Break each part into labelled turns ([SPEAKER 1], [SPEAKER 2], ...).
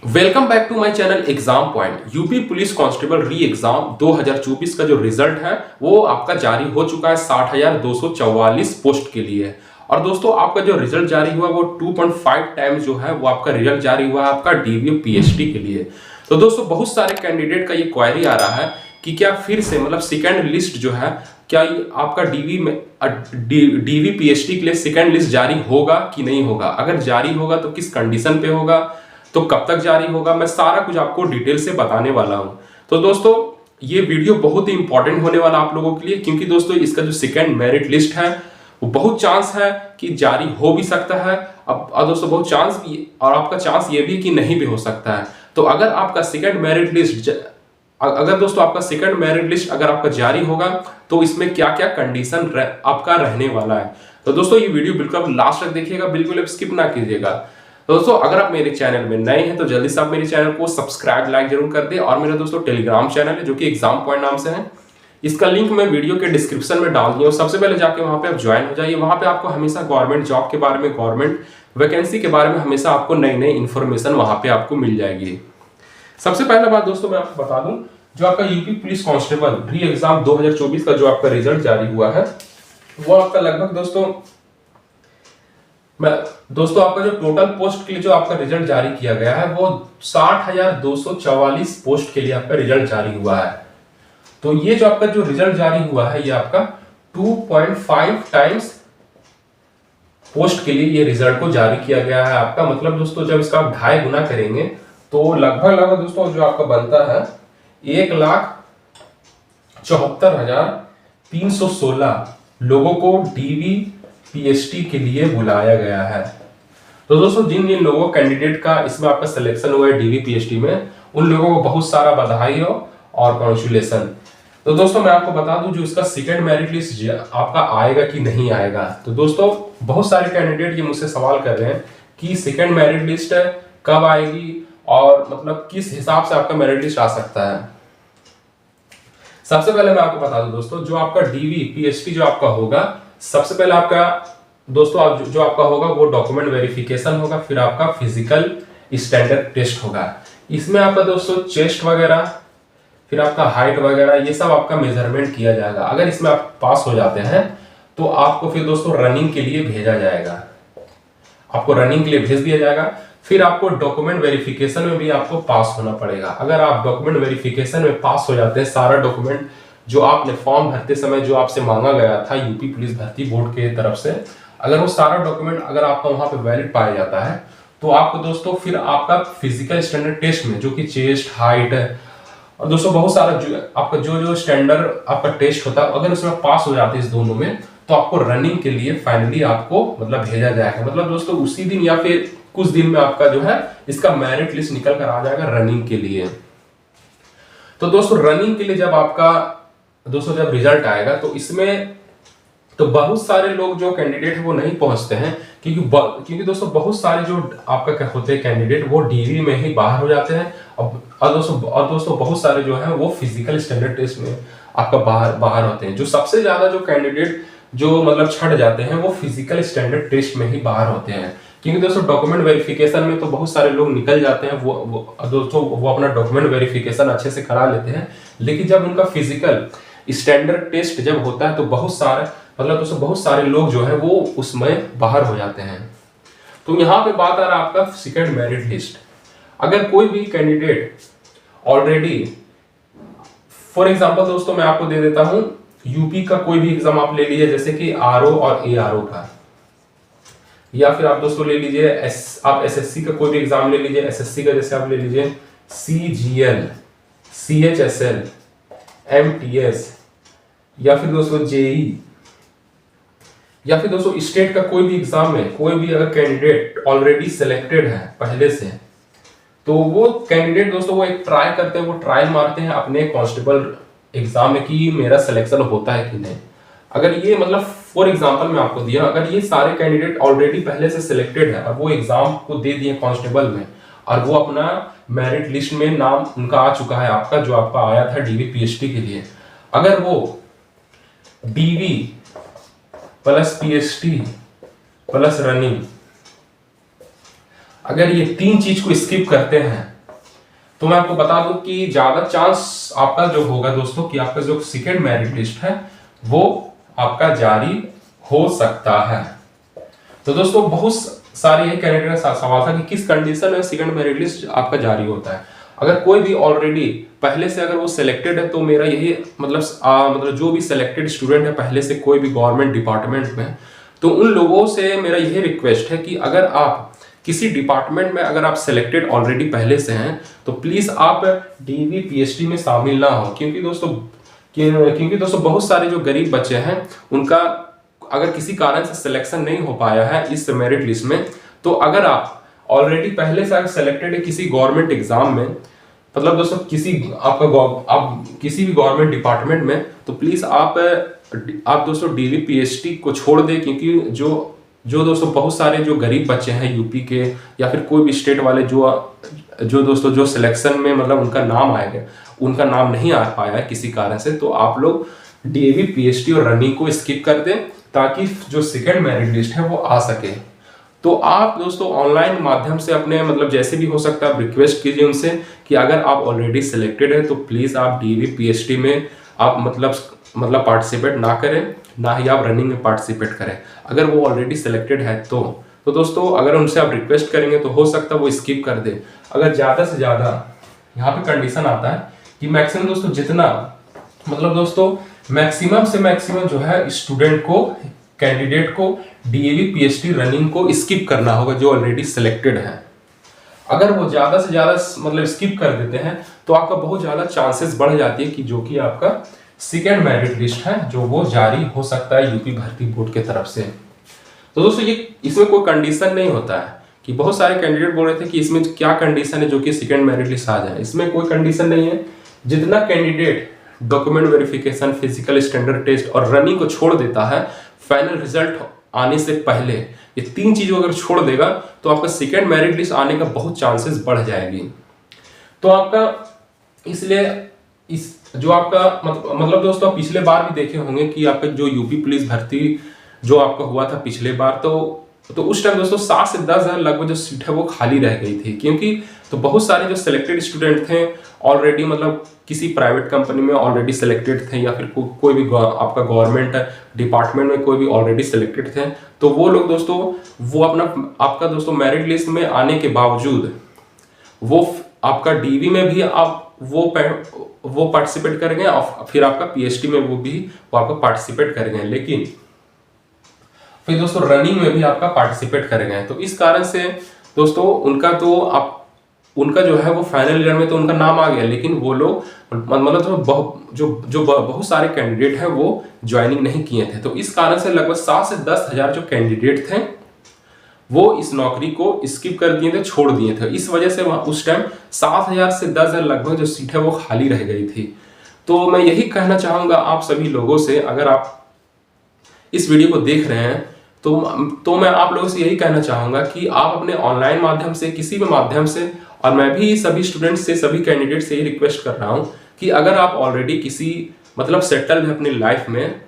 [SPEAKER 1] Welcome back to my channel exam point. UP police constable re exam 2024 का जो result है वो आपका जारी हो चुका है 60,244 पोस्ट के लिए। और दोस्तों आपका जो रिजल्ट जारी हुआ वो 2.5 टाइम्स जो है वो आपका रिजल्ट जारी हुआ है आपका डीवी पीएचडी के लिए। तो दोस्तों बहुत सारे कैंडिडेट का ये क्वेरी आ रहा है कि क्या फिर से मतलब सेकेंड लिस्ट जो है क्या आपका डीवी में डीवी पीएचडी के लिए सेकेंड लिस्ट जारी होगा कि नहीं होगा, अगर जारी होगा तो किस कंडीशन पे होगा, तो कब तक जारी होगा, मैं सारा कुछ आपको डिटेल से बताने वाला हूं। तो दोस्तों ये वीडियो बहुत ही इंपॉर्टेंट होने वाला आप लोगों के लिए, क्योंकि दोस्तों इसका जो सेकंड मेरिट लिस्ट है वो बहुत चांस है कि जारी हो भी सकता है अब, और दोस्तों बहुत चांस भी, और आपका चांस ये भी कि नहीं भी हो सकता है। तो अगर आपका सेकंड मेरिट लिस्ट अगर दोस्तों आपका सेकंड मेरिट लिस्ट अगर आपका जारी होगा तो इसमें क्या क्या कंडीशन आपका रहने वाला है। तो दोस्तों ये वीडियो बिल्कुल लास्ट तक देखिएगा, बिल्कुल स्किप ना कीजिएगा। तो दोस्तों अगर आप मेरे चैनल में नए हैं तो जल्दी से आप मेरे चैनल को सब्सक्राइब लाइक जरूर कर दें। और मेरा दोस्तों टेलीग्राम चैनल है जो कि एग्जाम पॉइंट नाम से है, इसका लिंक मैं वीडियो के डिस्क्रिप्शन में डाल दिया हूं। सबसे पहले जाके वहां पे आप ज्वाइन हो जाइए। वहां पे आपको हमेशा गवर्नमेंट जॉब के बारे में, गवर्नमेंट वैकेंसी के बारे में हमेशा आपको नई नई इन्फॉर्मेशन वहां पे आपको मिल जाएगी। सबसे पहला बात दोस्तों मैं आपको बता दूं, जो आपका UP police constable re exam 2024 का जो आपका रिजल्ट जारी हुआ है वो आपका लगभग दोस्तों आपका जो टोटल पोस्ट के लिए जो आपका रिजल्ट जारी किया गया है वो 60,244 पोस्ट के लिए आपका रिजल्ट जारी हुआ है। तो ये जो आपका जो रिजल्ट जारी हुआ है ये आपका 2.5 टाइम्स पोस्ट के लिए ये रिजल्ट को जारी किया गया है आपका। मतलब दोस्तों जब इसका आप 2.5 गुना करेंगे तो लगभग दोस्तों जो आपका बनता है 1,74,316 लोगों को डीवी पीएचडी के लिए बुलाया गया है। तो दोस्तों जिन जिन लोगों कैंडिडेट का इसमें आपका सिलेक्शन हुआ है डीवी पीएचडी में, उन लोगों को बहुत सारा बधाई हो और कॉन्ग्रेचुलेशन। तो दोस्तों मैं आपको बता दूं जो इसका सेकंड मेरिट लिस्ट आपका आएगा कि नहीं आएगा। तो दोस्तों बहुत सारे कैंडिडेट ये मुझसे सवाल कर रहे हैं कि सेकंड मेरिट लिस्ट कब आएगी और मतलब किस हिसाब से आपका मेरिट लिस्ट आ सकता है। सबसे पहले मैं आपको बता दूं दोस्तों, जो आपका डीवी पीएचडी जो आपका होगा, सबसे पहले आपका दोस्तों जो आपका होगा वो डॉक्यूमेंट वेरिफिकेशन होगा, फिर आपका फिजिकल स्टैंडर्ड टेस्ट होगा। इसमें आपका दोस्तों चेस्ट वगैरह, फिर आपका हाइट वगैरह, ये सब आपका मेजरमेंट किया जाएगा। अगर इसमें आप पास हो जाते हैं तो आपको फिर दोस्तों रनिंग के लिए भेजा जाएगा, आपको रनिंग के लिए भेज दिया जाएगा। फिर आपको डॉक्यूमेंट वेरिफिकेशन में भी आपको पास होना पड़ेगा। अगर आप डॉक्यूमेंट वेरिफिकेशन में पास हो जाते हैं, सारा डॉक्यूमेंट जो आपने फॉर्म भरते समय जो आपसे मांगा गया था यूपी पुलिस भर्ती बोर्ड के तरफ से, अगर वो सारा डॉक्यूमेंट अगर आपका वहां पे वैलिड पाया जाता है तो आपको दोस्तों फिर आपका फिजिकल स्टैंडर्ड टेस्ट में जो कि चेस्ट हाइट और दोस्तों बहुत सारा जो आपका जो स्टैंडर्ड आपका टेस्ट होता है, अगर उसमें पास हो जाते हैं इस दोनों में तो आपको रनिंग के लिए फाइनली आपको मतलब भेजा जाएगा। मतलब दोस्तों उसी दिन या फिर कुछ दिन में आपका जो है इसका मेरिट लिस्ट निकल कर आ जाएगा रनिंग के लिए। तो दोस्तों रनिंग के लिए जब आपका दोस्तों जब रिजल्ट आएगा तो इसमें तो बहुत सारे लोग जो कैंडिडेट है वो नहीं पहुंचते हैं, क्योंकि दोस्तों बहुत सारे जो आपका क्या होते हैं कैंडिडेट वो डीवी में ही बाहर हो जाते हैं। और दोस्तों बहुत सारे जो है वो फिजिकल स्टैंडर्ड टेस्ट में आपका बाहर होते हैं। जो सबसे ज्यादा जो कैंडिडेट जो मतलब छट जाते हैं वो फिजिकल स्टैंडर्ड टेस्ट में ही बाहर होते हैं, क्योंकि दोस्तों डॉक्यूमेंट वेरिफिकेशन में तो बहुत सारे लोग निकल जाते हैं, वो दोस्तों वो अपना डॉक्यूमेंट वेरिफिकेशन अच्छे से करा लेते हैं। लेकिन जब उनका फिजिकल स्टैंडर्ड टेस्ट जब होता है तो बहुत सारे लोग जो है वो उसमें बाहर हो जाते हैं। तो यहाँ पे बात आ रहा है आपका सेकंड मेरिट लिस्ट। अगर कोई भी कैंडिडेट ऑलरेडी, फॉर एग्जांपल दोस्तों मैं आपको दे देता हूं, यूपी का कोई भी एग्जाम आप ले लीजिए, जैसे कि आरओ और एआरओ का, या फिर आप दोस्तों ले लीजिए आप एसएससी का कोई भी एग्जाम ले लीजिए। एसएससी का जैसे आप ले लीजिए सीजीएल, सीएचएसएल, एमटीएस, या फिर दोस्तों जेई, या फिर दोस्तों स्टेट का कोई भी एग्जाम में कोई भी अगर कैंडिडेट ऑलरेडी सिलेक्टेड है पहले से, तो वो कैंडिडेट दोस्तों वो एक ट्राई करते हैं, वो ट्रायल मारते हैं अपने कांस्टेबल एग्जाम में कि मेरा सिलेक्शन होता है कि नहीं। अगर ये मतलब फॉर एग्जांपल मैं आपको दिया, अगर ये सारे कैंडिडेट ऑलरेडी पहले से सिलेक्टेड है और वो एग्जाम को दे दिए कांस्टेबल में और वो अपना मेरिट लिस्ट में नाम उनका आ चुका है, आपका जो आपका आया था डीवी पीएचडी के लिए, अगर वो DV plus PhD plus running अगर ये तीन चीज को स्किप करते हैं तो मैं आपको बता दूं कि ज्यादा चांस आपका जो होगा दोस्तों कि आपका जो सेकेंड मेरिट लिस्ट है वो आपका जारी हो सकता है। तो दोस्तों बहुत सारे यही कैंडिडेट का सवाल था कि किस कंडीशन में सेकंड मेरिट लिस्ट आपका जारी होता है। अगर कोई भी ऑलरेडी पहले से अगर वो सिलेक्टेड है तो मेरा यही मतलब जो भी सिलेक्टेड स्टूडेंट है पहले से कोई भी गवर्नमेंट डिपार्टमेंट में, तो उन लोगों से मेरा यही रिक्वेस्ट है कि अगर आप किसी डिपार्टमेंट में अगर आप सिलेक्टेड ऑलरेडी पहले से हैं तो प्लीज आप डीवी पीएचडी में शामिल ना हो, क्योंकि दोस्तों बहुत सारे जो गरीब बच्चे हैं उनका अगर किसी कारण से सिलेक्शन नहीं हो पाया है इस मेरिट लिस्ट में, तो अगर आप ऑलरेडी पहले से सिलेक्टेड है किसी गवर्नमेंट एग्जाम में, मतलब दोस्तों आप किसी भी गवर्नमेंट डिपार्टमेंट में, तो प्लीज आप दोस्तों डीवी पीएचडी को छोड़ दें, क्योंकि जो दोस्तों बहुत सारे जो गरीब बच्चे हैं यूपी के या फिर कोई भी स्टेट वाले जो दोस्तों जो सिलेक्शन में मतलब उनका नाम आएगा, उनका नाम नहीं आ पाया है किसी कारण से, तो आप लोग डीवी पीएचडी और रनिंग को स्किप कर दें ताकि जो सेकंड मेरिट लिस्ट है वो आ सके। तो आप दोस्तों ऑनलाइन माध्यम से अपने मतलब जैसे भी हो सकता है आप रिक्वेस्ट कीजिए उनसे कि अगर आप ऑलरेडी सिलेक्टेड है तो प्लीज आप डीवी पीएचडी में आप मतलब पार्टिसिपेट ना करें, ना ही आप रनिंग में पार्टिसिपेट करें। अगर वो ऑलरेडी सिलेक्टेड है तो दोस्तों अगर उनसे आप रिक्वेस्ट करेंगे तो हो सकता है वो स्किप कर दे। अगर ज्यादा से ज्यादा यहाँ पे कंडीशन आता है कि मैक्सिमम दोस्तों जितना मतलब दोस्तों मैक्सिमम से मैक्सिमम जो है स्टूडेंट को कैंडिडेट को डीएवी पीएचडी रनिंग को स्किप करना होगा जो ऑलरेडी सिलेक्टेड है। अगर वो ज्यादा से ज्यादा मतलब स्किप कर देते हैं तो आपका बहुत ज्यादा चांसेस बढ़ जाती है कि जो कि आपका सेकेंड मेरिट लिस्ट है जो वो जारी हो सकता है यूपी भर्ती बोर्ड के तरफ से। तो दोस्तों ये इसमें कोई कंडीशन नहीं होता है कि बहुत सारे कैंडिडेट बोल रहे थे कि इसमें क्या कंडीशन है जो कि सेकेंड मेरिट लिस्ट आ जाए। इसमें कोई कंडीशन नहीं है। जितना candidate document verification, physical standard test और रनिंग को छोड़ देता है फाइनल रिजल्ट आने से पहले, ये तीन चीजों अगर छोड़ देगा तो आपका सेकेंड मेरिट लिस्ट आने का बहुत चांसेस बढ़ जाएगी। तो आपका इसलिए इस जो आपका मतलब दोस्तों आप पिछले बार भी देखे होंगे कि आपका जो यूपी पुलिस भर्ती जो आपका हुआ था पिछले बार, तो उस टाइम दोस्तों 7 से 10 हजार लगभग जो सीट है वो खाली रह गई थी, क्योंकि तो बहुत सारे जो सिलेक्टेड स्टूडेंट थे ऑलरेडी मतलब किसी प्राइवेट कंपनी में ऑलरेडी सिलेक्टेड थे या फिर कोई भी आपका गवर्नमेंट डिपार्टमेंट में कोई भी ऑलरेडी सिलेक्टेड थे, तो वो लोग दोस्तों वो आपका दोस्तों मेरिट लिस्ट में आने के बावजूद वो आपका डीवी में भी आप वो पार्टिसिपेट करेंगे और फिर आपका पीएचडी में वो आपका पार्टिसिपेट करेंगे, लेकिन फिर दोस्तों रनिंग में भी आपका पार्टिसिपेट करेंगे। तो इस कारण से दोस्तों उनका जो है वो फाइनल ईयर में तो उनका नाम आ गया, लेकिन वो लोग मतलब जो बहुत सारे कैंडिडेट हैं वो ज्वाइनिंग नहीं किए थे। तो इस कारण से लगभग 7 से 10 हजार जो कैंडिडेट थे वो इस नौकरी को स्किप कर दिए थे, छोड़ दिए थे। इस वजह से उस टाइम 7,000 से 10,000 लगभग जो सीट है वो खाली रह गई थी। तो मैं यही कहना चाहूंगा आप सभी लोगों से, अगर आप इस वीडियो को देख रहे हैं तो मैं आप लोगों से यही कहना चाहूंगा कि आप अपने ऑनलाइन माध्यम से किसी भी माध्यम से, और मैं भी सभी स्टूडेंट्स से सभी कैंडिडेट से यही रिक्वेस्ट कर रहा हूं कि अगर आप ऑलरेडी किसी मतलब सेटल्ड है अपनी लाइफ में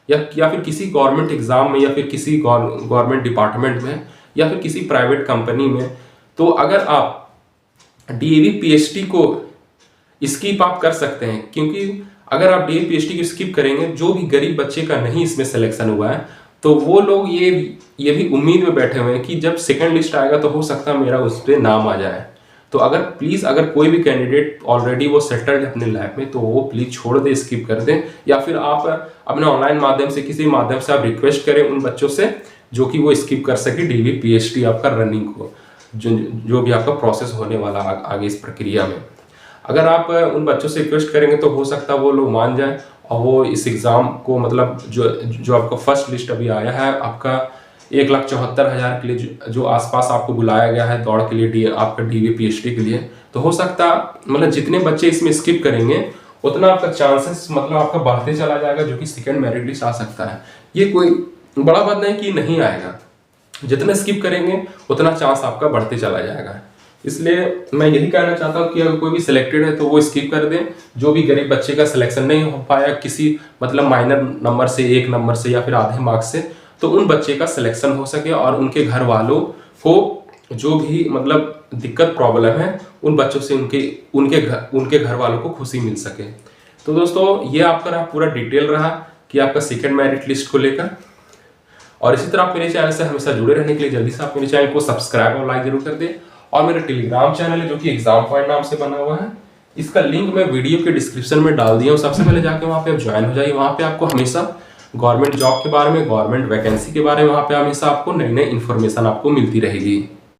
[SPEAKER 1] या फिर किसी गवर्नमेंट एग्जाम में या फिर किसी गवर्नमेंट डिपार्टमेंट में या फिर किसी प्राइवेट कंपनी में, तो अगर आप डीएवी पीएचडी को स्किप आप कर सकते हैं, क्योंकि अगर आप डीएवी पीएचडी को स्किप करेंगे, जो भी गरीब बच्चे का नहीं इसमें सिलेक्शन हुआ है, तो वो लोग ये भी उम्मीद में बैठे हुए हैं कि जब सेकंड लिस्ट आएगा तो हो सकता है मेरा उस पर नाम आ जाए। तो अगर कोई भी कैंडिडेट ऑलरेडी वो सेटल्ड है अपने लाइफ में तो वो प्लीज छोड़ दे, स्किप कर दें, या फिर आप अपने ऑनलाइन माध्यम से किसी माध्यम से आप रिक्वेस्ट करें उन बच्चों से जो कि वो स्किप कर सके डीवी पीएचडी आपका रनिंग को, जो भी आपका प्रोसेस होने वाला आगे इस प्रक्रिया में। अगर आप उन बच्चों से रिक्वेस्ट करेंगे तो हो सकता है वो लोग मान जाए और वो इस एग्जाम को मतलब जो आपका फर्स्ट लिस्ट अभी आया है आपका 1,74,000 के लिए जो आसपास आपको बुलाया गया है दौड़ के लिए आपका डीवी पीएचडी के लिए, तो हो सकता मतलब जितने बच्चे इसमें स्किप करेंगे उतना आपका चांसेस मतलब आपका बढ़ते चला जाएगा, जो कि सेकंड मेरिट लिस्ट आ सकता है। ये कोई बड़ा बात नहीं कि नहीं आएगा, जितना स्किप करेंगे उतना चांस आपका बढ़ते चला जाएगा। इसलिए मैं यही कहना चाहता हूँ कि अगर कोई भी सिलेक्टेड है तो वो स्किप कर दें। जो भी गरीब बच्चे का सिलेक्शन नहीं हो पाया किसी मतलब माइनर नंबर से, 1 नंबर से या फिर आधे मार्क्स से, तो उन बच्चे का सिलेक्शन हो सके और उनके घर वालों को जो भी मतलब दिक्कत प्रॉब्लम है उन बच्चों से उनके घर वालों को खुशी मिल सके। तो दोस्तों ये आपका पूरा डिटेल रहा कि आपका सेकंड मेरिट लिस्ट को लेकर। और इसी तरह आप मेरे चैनल से हमेशा जुड़े रहने के लिए जल्दी से आप मेरे चैनल को सब्सक्राइब और लाइक जरूर कर दें। और मेरा टेलीग्राम चैनल है जो कि एग्जाम पॉइंट नाम से बना हुआ है, इसका लिंक मैं वीडियो के डिस्क्रिप्शन में डाल दिया हूँ। सबसे पहले जाके वहाँ पे आप ज्वाइन हो जाइए। वहाँ पे आपको हमेशा गवर्नमेंट जॉब के बारे में, गवर्नमेंट वैकेंसी के बारे में वहाँ पे हमेशा आपको नई नई इन्फॉर्मेशन आपको मिलती रहेगी।